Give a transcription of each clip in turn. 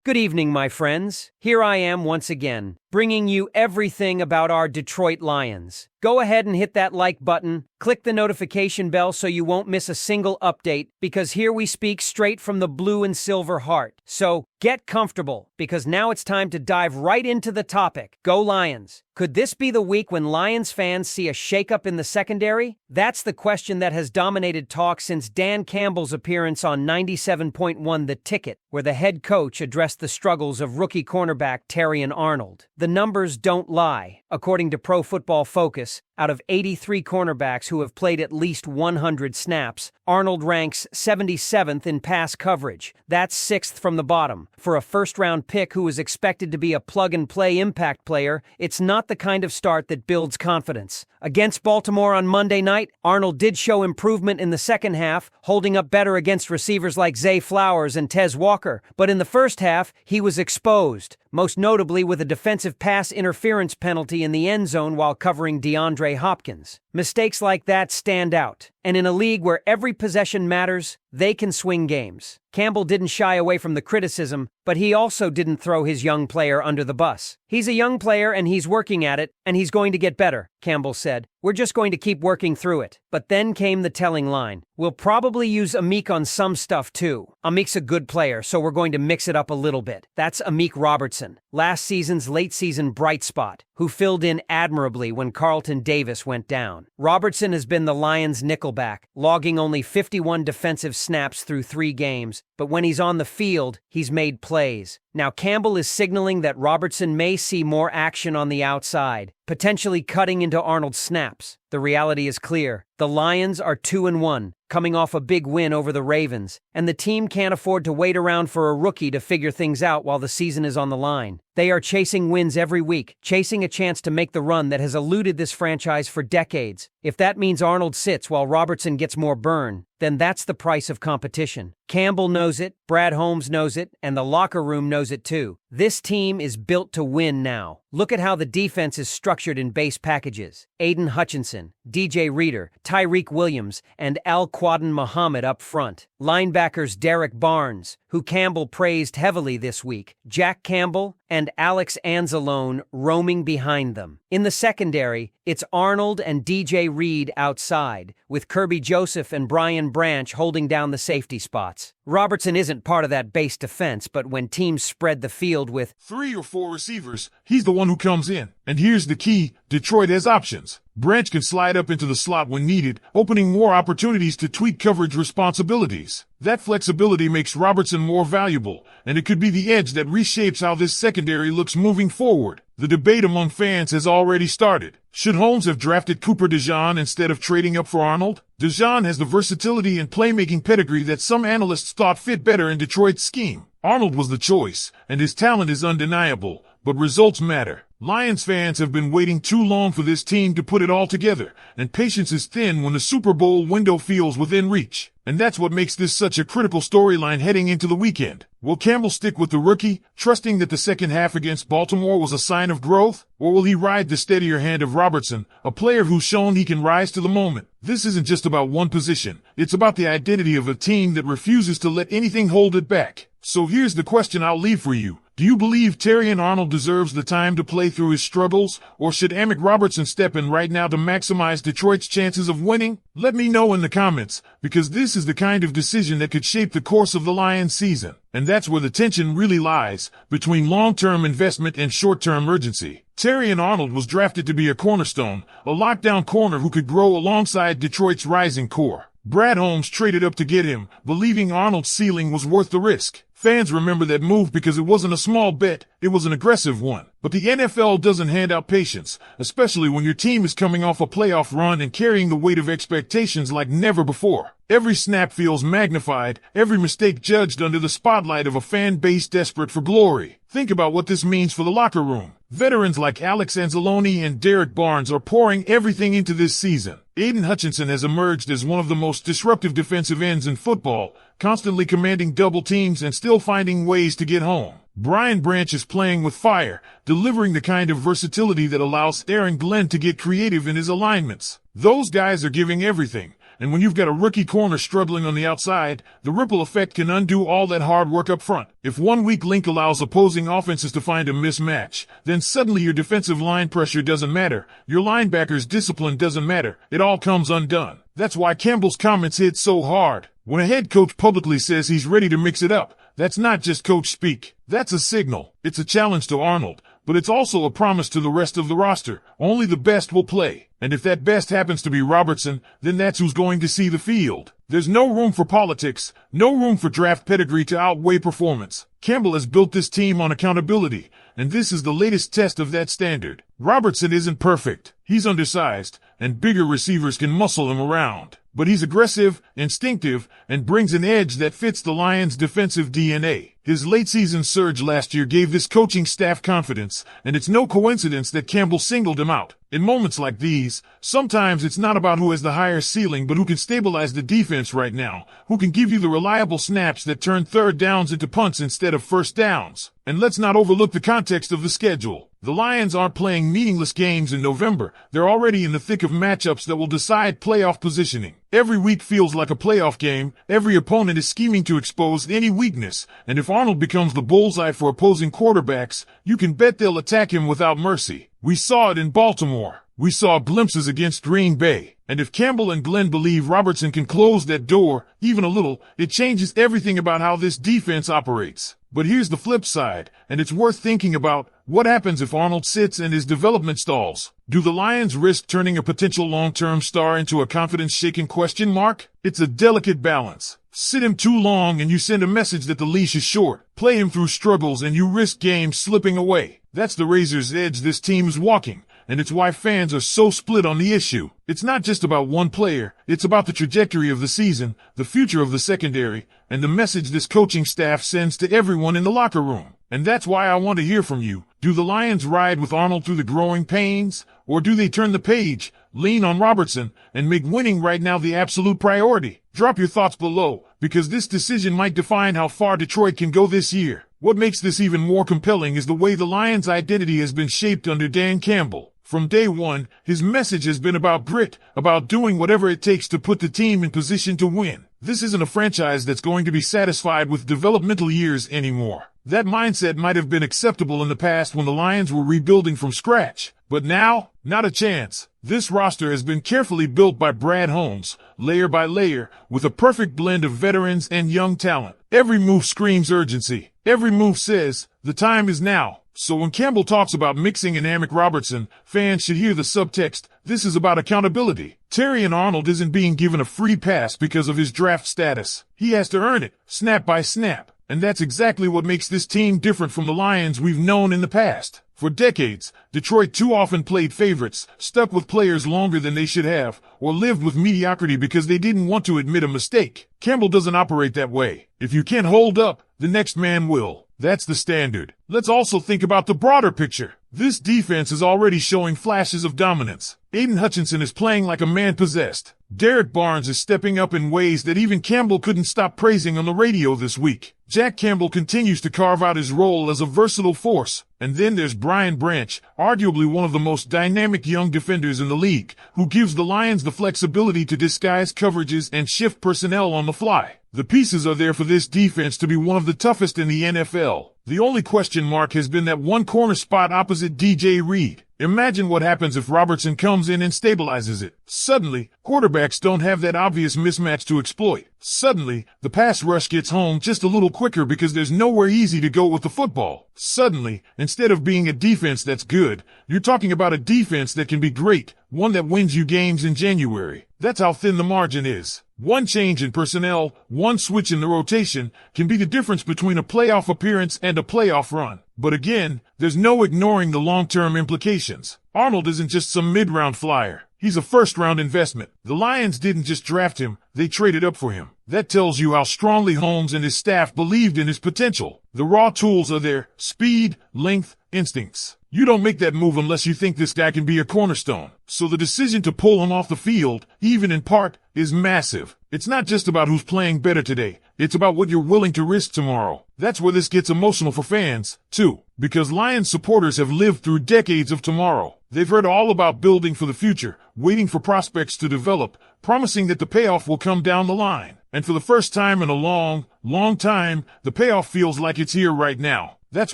Good evening, my friends. Here I am once again, bringing you everything about our Detroit Lions. Go ahead and hit that like button, click the notification bell so you won't miss a single update, because here we speak straight from the blue and silver heart. So get comfortable, because now it's time to dive right into the topic. Go Lions! Could this be the week when Lions fans see a shakeup in the secondary? That's the question that has dominated talk since Dan Campbell's appearance on 97.1 The Ticket, where the head coach addressed the struggles of rookie cornerback Terrion Arnold. The numbers don't lie. According to Pro Football Focus, out of 83 cornerbacks who have played at least 100 snaps, Arnold ranks 77th in pass coverage. That's 6th from the bottom. For a first-round pick who is expected to be a plug-and-play impact player, it's not the kind of start that builds confidence. Against Baltimore on Monday night, Arnold did show improvement in the second half, holding up better against receivers like Zay Flowers and Tez Walker. But in the first half, he was exposed, most notably with a defensive pass interference penalty in the end zone while covering DeAndre Hopkins. Mistakes like that stand out, and in a league where every possession matters, they can swing games. Campbell didn't shy away from the criticism, but he also didn't throw his young player under the bus. He's a young player and he's working at it, and he's going to get better, Campbell said. We're just going to keep working through it. But then came the telling line. We'll probably use Amik on some stuff too. Amik's a good player, so we're going to mix it up a little bit. That's Amik Robertson, last season's late-season bright spot, who filled in admirably when Carlton Davis went down. Robertson has been the Lions' nickelback, logging only 51 defensive snaps through 3 games, but when he's on the field, he's made plays. Now Campbell is signaling that Robertson may see more action on the outside, potentially cutting into Arnold's snaps. The reality is clear. The Lions are 2-1, coming off a big win over the Ravens, and the team can't afford to wait around for a rookie to figure things out while the season is on the line. They are chasing wins every week, chasing a chance to make the run that has eluded this franchise for decades. If that means Arnold sits while Robertson gets more burn, then that's the price of competition. Campbell knows it, Brad Holmes knows it, and the locker room knows it too. This team is built to win now. Look at how the defense is structured in base packages. Aiden Hutchinson, DJ Reader, Tyreek Williams, and Al-Quadin Muhammad up front. Linebackers Derek Barnes, who Campbell praised heavily this week, Jack Campbell, and Alex Anzalone roaming behind them. In the secondary, it's Arnold and DJ Reed outside, with Kirby Joseph and Brian Branch holding down the safety spots. Robertson isn't part of that base defense, but when teams spread the field with 3 or 4 receivers, he's the one who comes in. And here's the key, Detroit has options. Branch can slide up into the slot when needed, opening more opportunities to tweak coverage responsibilities. That flexibility makes Robertson more valuable, and it could be the edge that reshapes how this secondary looks moving forward. The debate among fans has already started. Should Holmes have drafted Cooper DeJean instead of trading up for Arnold? DeJean has the versatility and playmaking pedigree that some analysts thought fit better in Detroit's scheme. Arnold was the choice, and his talent is undeniable, but results matter. Lions fans have been waiting too long for this team to put it all together, and patience is thin when the Super Bowl window feels within reach. And that's what makes this such a critical storyline heading into the weekend. Will Campbell stick with the rookie, trusting that the second half against Baltimore was a sign of growth? Or will he ride the steadier hand of Robertson, a player who's shown he can rise to the moment? This isn't just about one position. It's about the identity of a team that refuses to let anything hold it back. So here's the question I'll leave for you. Do you believe Terrion Arnold deserves the time to play through his struggles, or should Amik Robertson step in right now to maximize Detroit's chances of winning? Let me know in the comments, because this is the kind of decision that could shape the course of the Lions season. And that's where the tension really lies, between long-term investment and short-term urgency. Terrion Arnold was drafted to be a cornerstone, a lockdown corner who could grow alongside Detroit's rising core. Brad Holmes traded up to get him, believing Arnold's ceiling was worth the risk. Fans remember that move because it wasn't a small bet, it was an aggressive one. But the NFL doesn't hand out patience, especially when your team is coming off a playoff run and carrying the weight of expectations like never before. Every snap feels magnified, every mistake judged under the spotlight of a fan base desperate for glory. Think about what this means for the locker room. Veterans like Alex Anzalone and Derek Barnes are pouring everything into this season. Aiden Hutchinson has emerged as one of the most disruptive defensive ends in football, constantly commanding double teams and still finding ways to get home. Brian Branch is playing with fire, delivering the kind of versatility that allows Aaron Glenn to get creative in his alignments. Those guys are giving everything, and when you've got a rookie corner struggling on the outside, the ripple effect can undo all that hard work up front. If one weak link allows opposing offenses to find a mismatch, then suddenly your defensive line pressure doesn't matter, your linebackers' discipline doesn't matter, it all comes undone. That's why Campbell's comments hit so hard. When a head coach publicly says he's ready to mix it up, that's not just coach speak. That's a signal. It's a challenge to Arnold, but it's also a promise to the rest of the roster. Only the best will play. And if that best happens to be Robertson, then that's who's going to see the field. There's no room for politics, no room for draft pedigree to outweigh performance. Campbell has built this team on accountability, and this is the latest test of that standard. Robertson isn't perfect. He's undersized, and bigger receivers can muscle him around. But he's aggressive, instinctive, and brings an edge that fits the Lions' defensive DNA. His late-season surge last year gave this coaching staff confidence, and it's no coincidence that Campbell singled him out. In moments like these, sometimes it's not about who has the higher ceiling but who can stabilize the defense right now, who can give you the reliable snaps that turn third downs into punts instead of first downs. And let's not overlook the context of the schedule. The Lions aren't playing meaningless games in November. They're already in the thick of matchups that will decide playoff positioning. Every week feels like a playoff game. Every opponent is scheming to expose any weakness. And if Arnold becomes the bullseye for opposing quarterbacks, you can bet they'll attack him without mercy. We saw it in Baltimore. We saw glimpses against Green Bay. And if Campbell and Glenn believe Robertson can close that door, even a little, it changes everything about how this defense operates. But here's the flip side, and it's worth thinking about. What happens if Arnold sits and his development stalls? Do the Lions risk turning a potential long-term star into a confidence-shaking question mark? It's a delicate balance. Sit him too long and you send a message that the leash is short. Play him through struggles and you risk games slipping away. That's the razor's edge this team is walking, and it's why fans are so split on the issue. It's not just about one player, it's about the trajectory of the season, the future of the secondary, and the message this coaching staff sends to everyone in the locker room. And that's why I want to hear from you. Do the Lions ride with Arnold through the growing pains, or do they turn the page, lean on Robertson, and make winning right now the absolute priority? Drop your thoughts below, because this decision might define how far Detroit can go this year. What makes this even more compelling is the way the Lions' identity has been shaped under Dan Campbell. From day one, his message has been about grit, about doing whatever it takes to put the team in position to win. This isn't a franchise that's going to be satisfied with developmental years anymore. That mindset might have been acceptable in the past when the Lions were rebuilding from scratch. But now, not a chance. This roster has been carefully built by Brad Holmes, layer by layer, with a perfect blend of veterans and young talent. Every move screams urgency. Every move says, the time is now. So when Campbell talks about mixing and Amick Robertson, fans should hear the subtext. This is about accountability. Terrion Arnold isn't being given a free pass because of his draft status. He has to earn it, snap by snap. And that's exactly what makes this team different from the Lions we've known in the past. For decades, Detroit too often played favorites, stuck with players longer than they should have, or lived with mediocrity because they didn't want to admit a mistake. Campbell doesn't operate that way. If you can't hold up, the next man will. That's the standard. Let's also think about the broader picture. This defense is already showing flashes of dominance. Aiden Hutchinson is playing like a man possessed. Derek Barnes is stepping up in ways that even Campbell couldn't stop praising on the radio this week. Jack Campbell continues to carve out his role as a versatile force. And then there's Brian Branch, arguably one of the most dynamic young defenders in the league, who gives the Lions the flexibility to disguise coverages and shift personnel on the fly. The pieces are there for this defense to be one of the toughest in the NFL. The only question mark has been that one corner spot opposite DJ Reed. Imagine what happens if Robertson comes in and stabilizes it. Suddenly, quarterbacks don't have that obvious mismatch to exploit. Suddenly, the pass rush gets home just a little quicker because there's nowhere easy to go with the football. Suddenly, instead of being a defense that's good, you're talking about a defense that can be great, one that wins you games in January. That's how thin the margin is. One change in personnel, one switch in the rotation, can be the difference between a playoff appearance and a playoff run. But again, there's no ignoring the long-term implications. Arnold isn't just some mid-round flyer. He's a first-round investment. The Lions didn't just draft him, they traded up for him. That tells you how strongly Holmes and his staff believed in his potential. The raw tools are there: speed, length, instincts. You don't make that move unless you think this guy can be a cornerstone. So the decision to pull him off the field, even in part, is massive. It's not just about who's playing better today. It's about what you're willing to risk tomorrow. That's where this gets emotional for fans, too. Because Lions supporters have lived through decades of tomorrow. They've heard all about building for the future, waiting for prospects to develop, promising that the payoff will come down the line. And for the first time in a long, long time, the payoff feels like it's here right now. That's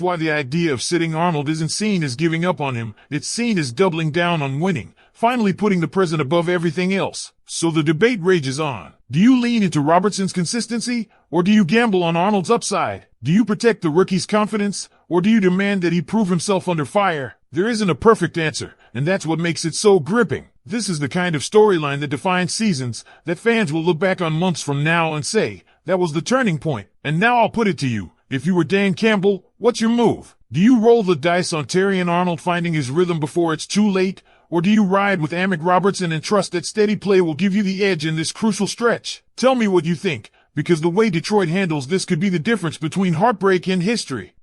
why the idea of sitting Arnold isn't seen as giving up on him, it's seen as doubling down on winning, finally putting the present above everything else. So the debate rages on. Do you lean into Robertson's consistency, or do you gamble on Arnold's upside? Do you protect the rookie's confidence, or do you demand that he prove himself under fire? There isn't a perfect answer, and that's what makes it so gripping. This is the kind of storyline that defines seasons, that fans will look back on months from now and say, that was the turning point. And now I'll put it to you. If you were Dan Campbell, what's your move? Do you roll the dice on Terrion Arnold finding his rhythm before it's too late? Or do you ride with Amick Robertson and trust that steady play will give you the edge in this crucial stretch? Tell me what you think, because the way Detroit handles this could be the difference between heartbreak and history.